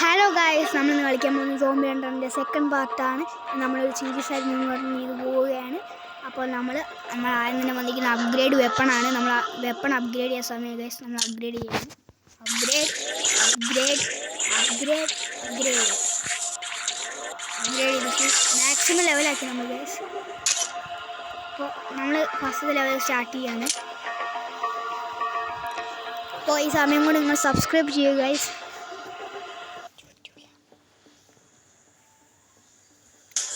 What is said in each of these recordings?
Hello guys, നമ്മളിന്ന് കളിക്കാൻ പോകുന്നത് സോംബി ഹണ്ടറിൻ്റെ സെക്കൻഡ് പാർട്ടാണ്. നമ്മളൊരു സീരീസ് ആയിട്ട് മുന്നോട്ട് ചെയ്ത് പോവുകയാണ്. അപ്പോൾ നമ്മൾ ആദ്യം തന്നെ വന്നിരിക്കുന്ന അപ്ഗ്രേഡ് വെപ്പണാണ്. നമ്മൾ വെപ്പൺ അപ്ഗ്രേഡ് ചെയ്യാൻ സമയം ഗൈസ് നമ്മൾ അപ്ഗ്രേഡ് ചെയ്യണം. അപ്ഗ്രേഡ് ചെയ്തിട്ട് മാക്സിമം ലെവലാക്കി നമ്മൾ ഗൈസ്. അപ്പോൾ നമ്മൾ ഫസ്റ്റ് ലെവൽ സ്റ്റാർട്ട് ചെയ്യാണ്. അപ്പോൾ ഈ സമയം കൊണ്ട് നിങ്ങൾ സബ്സ്ക്രൈബ് ചെയ്യുക ഗൈസ്.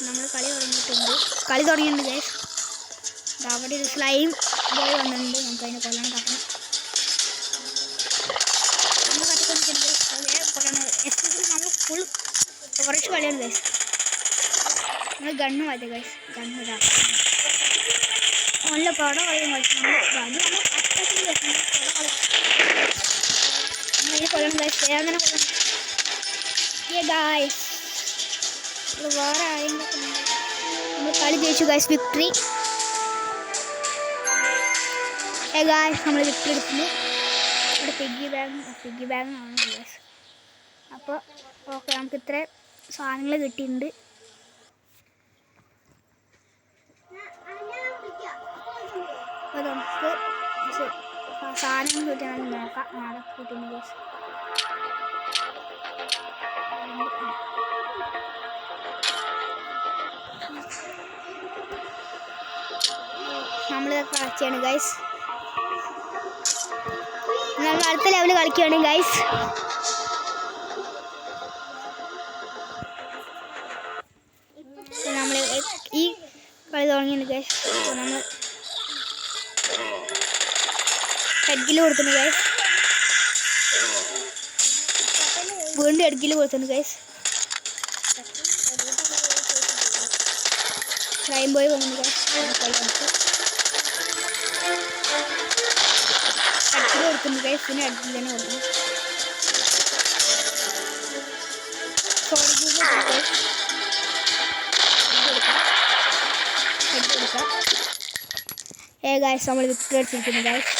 നമ്മൾ കളി തുടങ്ങിയിട്ടുണ്ട് ഗൈസ്. അവിടെ ഒരു സ്ലൈം ബോയ് വന്നിട്ടുണ്ട്. നമുക്ക് അതിനെ കൊല്ലണം. നമ്മൾ കട്ടിക്കൊണ്ടിട്ടുണ്ട്. എസ്പെഷ്യലി നമ്മൾ ഫുൾ കുറച്ച് കളിയാണ് ഗൈസ്. നമ്മൾ ഗണ്ണ് മാറ്റുക ഗൈസ്. ഗണ്ണ് നല്ല പട കളിയും കളിച്ചു. നമ്മൾ കൊല്ലണം ഗൈസ്. അങ്ങനെ കൊല്ലണം ഗൈസ്. വേറെ ആരെങ്കിലും നമ്മൾ കളി ജയിച്ചു ഗൈസ്. Victory guys. നമ്മൾ വിക്ടറി എടുക്കുന്നു. ഇവിടെ പിഗ്ഗി ബാഗാണ് ഗൈസ്. അപ്പോൾ ഓക്കെ, നമുക്ക് ഇത്ര സാധനങ്ങൾ കിട്ടിയിട്ടുണ്ട്. അപ്പോൾ നമുക്ക് സാധനങ്ങൾ കിട്ടിയാൽ നോക്കാം. അതൊക്കെ കിട്ടിയിട്ടുണ്ട് ഗൈസ്. നമ്മളിതൊക്കെ കളിച്ചാണ് ഗൈസ്. നമ്മൾ അടുത്ത ലെവല് കളിക്കുകയാണ് ഗൈസ്. നമ്മൾ ഈ കളി തുടങ്ങിയാണ് ഗൈസ്. നമ്മൾ ഹെഡ്ഗിൽ കൊടുക്കുന്നു ഗൈസ്. വീണ്ടും ഹെഡ്ഗിൽ കൊടുക്കുന്നു ഗൈസ്. സ്ലൈം ബോയ് വന്നു ഗൈസ്. ഹെഡ്ഗിൽ കൊടുക്കുന്നു ഗൈസ്. പിന്നെ ഹെഡ്ഗിൽ തന്നെ കൊടുക്കുന്നു. ഗൈസ് നമ്മൾ വിക്ടറി അടിച്ചിരിക്കുന്നു ഗൈസ്.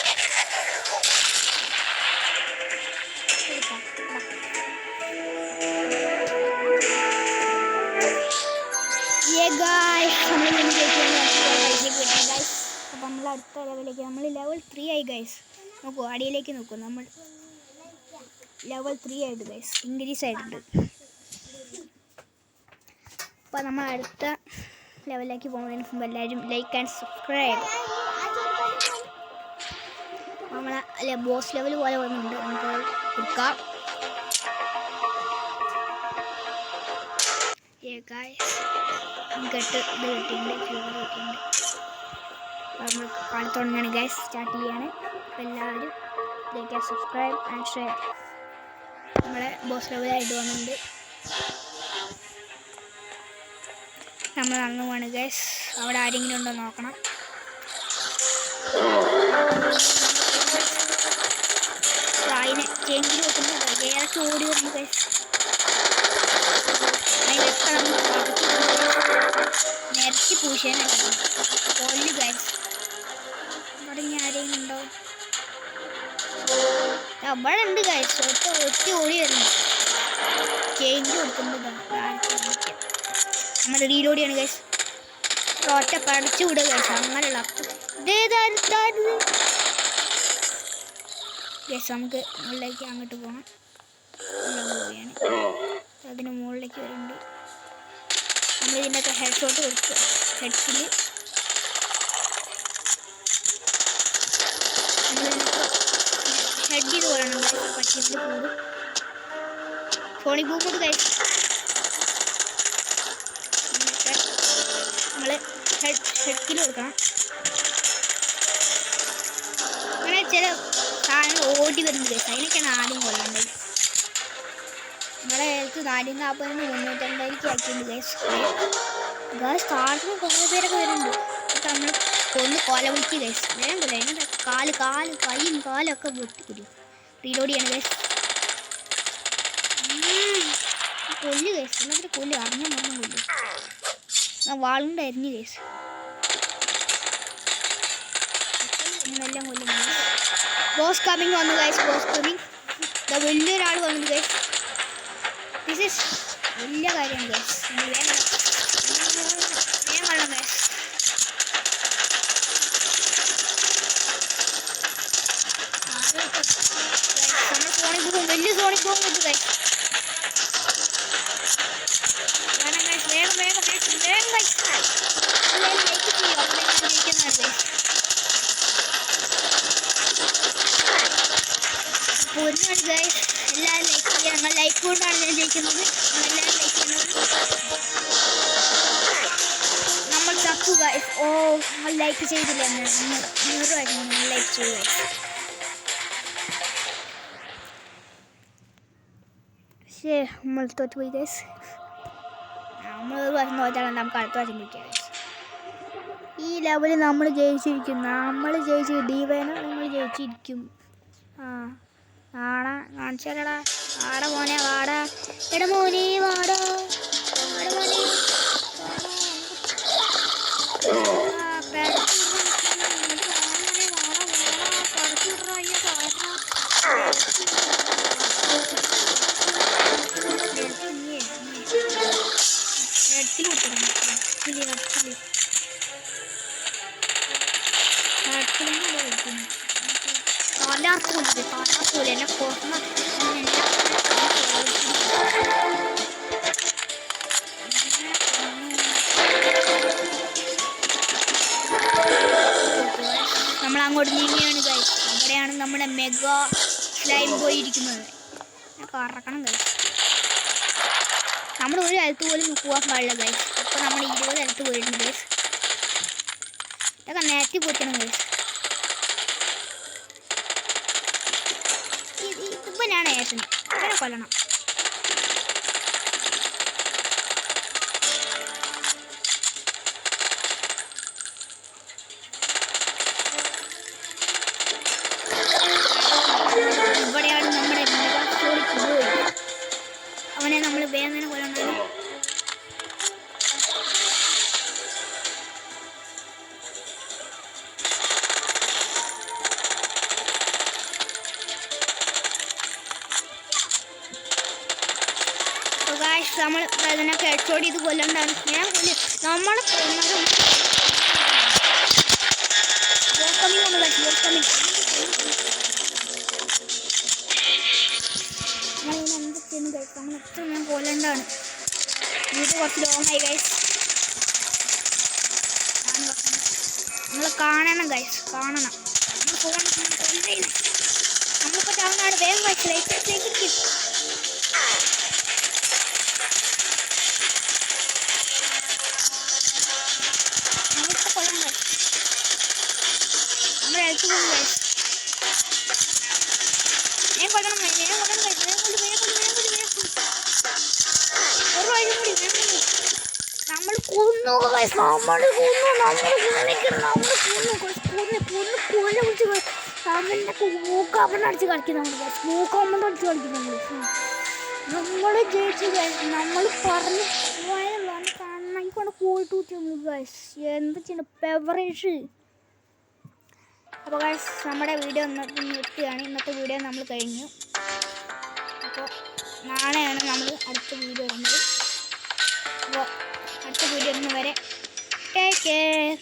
അപ്പോൾ നമ്മൾ അടുത്ത ലെവലിലേക്ക് നമ്മൾ ലെവൽ 3 ആയി ഗൈസ്. നോക്കൂ, അടിയിലേക്ക് നോക്കൂ. നമ്മൾ ലെവൽ 3 ആയിട്ട് ഗൈസ് ഇൻക്രീസ് ആയിട്ടുണ്ട്. അപ്പോൾ നമ്മൾ അടുത്ത ലെവലിലേക്ക് പോകുന്നതിന് മുമ്പ് എല്ലാവരും ലൈക്ക് ആൻഡ് സബ്സ്ക്രൈബ്. നമ്മളെ ബോസ് ലെവൽ പോലെ വന്നിട്ടുണ്ട്. നമുക്ക് എടുക്കാം. കിട്ടിയിട്ടുണ്ട്. നമ്മൾ കളി തുടങ്ങുകയാണ് ഗൈസ്. സ്റ്റാർട്ട് ചെയ്യാണ്. അപ്പോൾ എല്ലാവരും like and subscribe and share. നമ്മളെ ബോസ് ലെവലായിട്ട് വന്നിട്ടുണ്ട്. നമ്മൾ നടന്നു പോവാണ് ഗൈസ്. അവിടെ ആരെങ്കിലും ഉണ്ടോ നോക്കണം. അതിനെ ചേഞ്ചിൽ വെക്കുന്നു. ഏറൊക്കെ ഓടി വരുന്നു ഗൈസ്. നിരത്തി പൂശാനായിട്ട് കൊല്ലു ഗൈസ്. അവിടെ ഇനി ആരെങ്കിലും ഉണ്ടോ? അവിടെ ഉണ്ട് ഗൈസ്. ഒറ്റ ഓടി വരുന്നു. ചേഞ്ച് കൊടുക്കുന്നത് നമ്മൾ റീലോഡ് ചെയ്യാണ് ഗൈസ്. ഒറ്റ പഠിച്ചു വിടുക ഗൈസ്. അങ്ങനെയുള്ള ഗൈസ് നമുക്ക് മുകളിലേക്ക് അങ്ങോട്ട് പോകണം. പോവുകയാണ്. അതിന് മുകളിലേക്ക് വരുന്നുണ്ട്. നമ്മൾ ഇതിൻ്റെയൊക്കെ ഹെഡ് ഷോട്ട് കൊടുക്കുക. ഹെഡ്സിൽ ഹെഡ് ചെയ്ത് പോകണം പറ്റിയിട്ട് കൂടും. ഫോണിൽ പോകുമ്പോൾ ഗൈസ് നമ്മൾ ഹെഡ്സിൽ കൊടുക്കണം. അങ്ങനെ ചില സാധനങ്ങൾ ഓടി വരുന്നത് ഗൈസ്. അതിനൊക്കെയാണ് ആദ്യം കൊല്ലേണ്ടത്. നമ്മുടെ ഹെൽത്ത് 440 350 ആക്കിയിട്ടുണ്ട് ഗൈസ്. കാട്ടിന് കുറേ പേരൊക്കെ വരുന്നുണ്ട്. അപ്പം നമ്മൾ കൊന്ന് കൊല വിളിച്ച് ഗൈസ്. വേണ്ടല്ലോ അതിൻ്റെ കൈയും കാലൊക്കെ വെട്ടിക്കിടും. റീലോഡ് ചെയ്യണം ഗൈസ്. കൊല്ല് ഗൈസ്. എന്നിട്ട് കൊല്ല് അറിഞ്ഞ മൊത്തം കൊല്ല്. വാളുകൊണ്ട് അരിഞ്ഞ് ഗൈസ്. എല്ലാം കൊല്ലും. ബോസ് കമ്മിങ് വന്നു ഗൈസ്. ബോസ് കമ്മിങ് വലിയൊരാൾ വന്നു ഗൈസ്. ദിസ് ഈസ് വലിയ കാര്യമാണ് ഗൈസ്. വേഗം വേഗം വെള്ളം ഗൈസ്. നമ്മൾ സോണിക് പോകും, വലിയ സോണിക് പോകും ഇത് ഗൈസ്. വേണം ഗൈസ്, വേഗം വേഗം വേഗം വേഗം ഗൈസ്. ലൈക്ക് ചെയ്യും, അവിടെ ഞാൻ ജയിക്കുന്നതാണ് ഗൈസ്. പൊന്നാണ് ഗൈസ്, എല്ലാവരും ലൈക്ക് ചെയ്യുക. ഞങ്ങൾ ലൈക്ക് കൊണ്ടാണ് ഞാൻ ജയിക്കുന്നത്. നമ്മളെല്ലാവരും ലൈക്ക് ചെയ്യുന്നത്. നമ്മൾ ചത്തു ഗൈസ്. ഓ, നമ്മൾ ലൈക്ക് ചെയ്തില്ല. 100 നമ്മൾ ലൈക്ക് ചെയ്തു ഗൈസ്. പക്ഷേ നമ്മൾ തോറ്റുപോയി ഗൈസ്. നമ്മൾ ഒരു വർഷം തോറ്റാണ് നമുക്ക് അടുത്ത വർഷം ജയിക്കാം ഗൈസ്. ഈ ലെവലിൽ നമ്മൾ ജയിച്ചിരിക്കും. നമ്മൾ ജയിച്ചു ഡീവേന നമ്മൾ ജയിച്ചിരിക്കും. ആടാ കാണിച്ചാലടാ. ആട മോനെ വാടാ. എടാ മോനെ വാടാ. ആട മോനെ എന്നെ കൊറന്ന നമ്മൾ അങ്ങോട്ട് നീങ്ങിയാണ് ഗൈസ്. അവിടെയാണ് നമ്മുടെ മെഗാ സ്ലൈം പോയിരിക്കുന്നത്. കറക്കണം ഗൈസ്. നമ്മൾ ഒരു ഹെൽത്ത് പോലും പോകാൻ പാടില്ല ഗൈസ്. അപ്പോൾ നമ്മൾ 20 ഹെൽത്ത് പോയിട്ടുണ്ട് ഗൈസ്. ഇതൊക്കെ നേരത്തെ പോറ്റണം ഗൈസ്. ഇവനാണ് ഏട്ടന്. ഇവനെ കൊല്ലണം. ഇവിടെയാണ് നമ്മുടെ മെഗാസ്റ്റോറിക് ബോയ്. അവനെ നമ്മൾ വേഗം തന്നെ കൊല്ലണം. നമ്മൾ ഇതിനൊക്കെ ഹെഡ്ഷോട്ട് ചെയ്ത് കൊല്ലണ്ടാണ്. ഞാൻ കൊല്ലും. നമ്മളെ നമ്മളെത്ര ഞാൻ കൊല്ലണ്ടാണ്. ഇത് കുറച്ച് ലോങ്ങായി ഗൈസ്. നിങ്ങൾ കാണണം ഗൈസ്, കാണണം. നമ്മളിപ്പോൾ ടൗണാണ്. വേഗം ഗൈസ് ലൈക്ക് നമ്മൾ കൊന്നു ഗൈസ്. നമ്മൾ മൂക്കമ്മ അടിച്ച് കളിക്കുന്നു. മൂക്കമ്മ അടിച്ച് കളിക്കുന്നു. നമ്മൾ ജയിച്ചു ഗൈസ്. നമ്മൾ പറഞ്ഞു പോയതാണ്. കണ്ണായി കൊണ്ട് പോയിട്ട് ഗൈസ്. എന്ത് ചെയ്യുന്ന പെവറേഷ്. അപ്പോൾ ഗൈസ് നമ്മുടെ വീഡിയോ നിർത്തുകയാണ്. ഇന്നത്തെ വീഡിയോ നമ്മൾ കഴിഞ്ഞു. അപ്പോൾ നാളെയാണ് നമ്മൾ അടുത്ത വീഡിയോ വരുന്നത്. അപ്പോൾ അടുത്ത വീഡിയോ വരെ ടേക്ക് കെയർ.